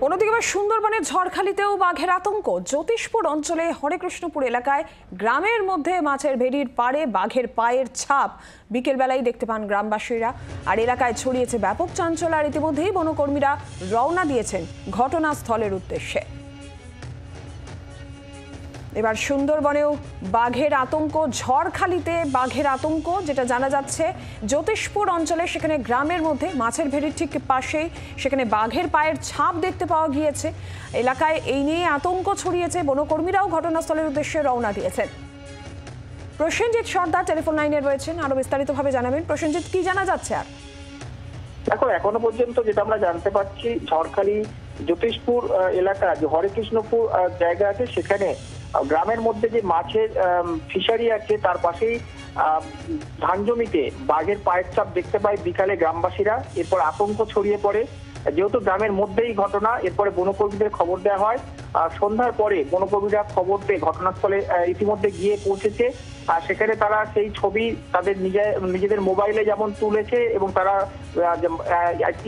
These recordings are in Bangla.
অন্যদিকে সুন্দরবনের ঝড়খালিতেও বাঘের আতঙ্ক। জ্যোতিষপুর অঞ্চলে হরেকৃষ্ণপুর এলাকায় গ্রামের মধ্যে মাছের ভেড়ির পাড়ে বাঘের পায়ের ছাপ বিকেলবেলায় দেখতে পান গ্রামবাসীরা। আর এলাকায় ছড়িয়েছে ব্যাপক চাঞ্চল্য। আর ইতিমধ্যেই বনকর্মীরা রওনা দিয়েছেন ঘটনাস্থলের উদ্দেশ্যে। এবার সুন্দরবনেও বাঘের আতঙ্ক, ঝড়খালিতে বাঘের আতঙ্ক যেটা জানা যাচ্ছে। জ্যোতিষপুর অঞ্চলে সেখানে গ্রামের মধ্যে মাছের ভেড়ির ঠিক পাশেই সেখানে বাঘের পায়ের ছাপ দেখতে পাওয়া গিয়েছে। এলাকায় এই নিয়ে আতঙ্ক ছড়িয়েছে। বনকর্মীরাও ঘটনাস্থলের উদ্দেশ্যে রওনা দিয়েছেন। প্রসেনজিৎ সর্দার টেলিফোন লাইনে রয়েছেন, আরো বিস্তারিতভাবে জানাবেন। প্রসেনজিৎ, কি জানা যাচ্ছে? আর দেখো, এখনো পর্যন্ত যেটা আমরা জানতে পারছি, ঝড়খালি জ্যোতিষপুর এলাকা যে হরেকৃষ্ণপুর জায়গা আছে, সেখানে গ্রামের মধ্যে যে মাছের ফিশারি আছে তার পাশেই ধান জমিতে বাঘের পায়ের ছাপ দেখতে পায় বিকালে গ্রামবাসীরা। এরপর আতঙ্ক ছড়িয়ে পড়ে। যেহেতু গ্রামের মধ্যেই ঘটনা, এরপরে বনকর্মীদের খবর দেওয়া হয়। সন্ধ্যার পরে বনকর্মীরা খবর পেয়ে ঘটনাস্থলে ইতিমধ্যে গিয়ে পৌঁছেছে। আর সেখানে তারা সেই ছবি তাদের নিজেদের মোবাইলে যেমন তুলেছে এবং তারা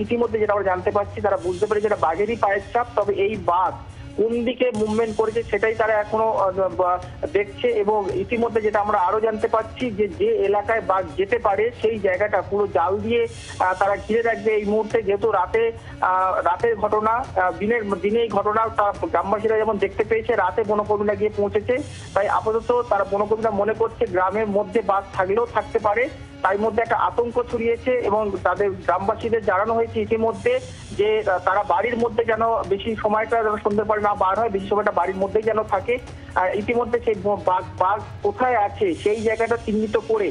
ইতিমধ্যে যেটা আমরা জানতে পারছি, তারা বুঝতে পারে যেটা বাঘেরই পায়ের ছাপ। তবে এই বাঘ কোন দিকে মুভমেন্ট করেছে সেটাই তারা এখনো দেখছে। এবং ইতিমধ্যে যেটা আমরা আরো জানতে পারছি, যে এলাকায় বাঘ যেতে পারে সেই জায়গাটা পুরো জাল দিয়ে তারা ঘিরে রাখবে এই মুহূর্তে। যেহেতু রাতের ঘটনা, দিনে এই ঘটনা গ্রামবাসীরা যেমন দেখতে পেয়েছে, রাতে বনকর্মীরা গিয়ে পৌঁছেছে। তাই আপাতত তারা বনকর্মীরা মনে করছে গ্রামের মধ্যে বাঘ থাকলেও থাকতে পারে। তার মধ্যে একটা আতঙ্ক ছড়িয়েছে এবং তাদের গ্রামবাসীদের জানানো হয়েছে ইতিমধ্যে যে তারা বাড়ির মধ্যে যেন বেশি সময়টা যেন সন্ধ্যার পরে না বার হয়, বেশি সময়টা বাড়ির মধ্যেই যেন থাকে। আর ইতিমধ্যে সেই বাঘ কোথায় আছে সেই জায়গাটা চিহ্নিত করে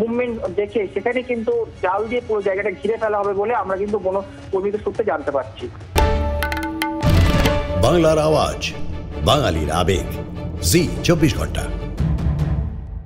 মুভমেন্ট দেখে সেখানে কিন্তু জাল দিয়ে পুরো জায়গাটা ঘিরে ফেলা হবে বলে আমরা কিন্তু বনকর্মীদের সূত্রে জানতে পারছি। বাংলার আওয়াজ, বাঙালির আবেগ, জি 24 ঘন্টা।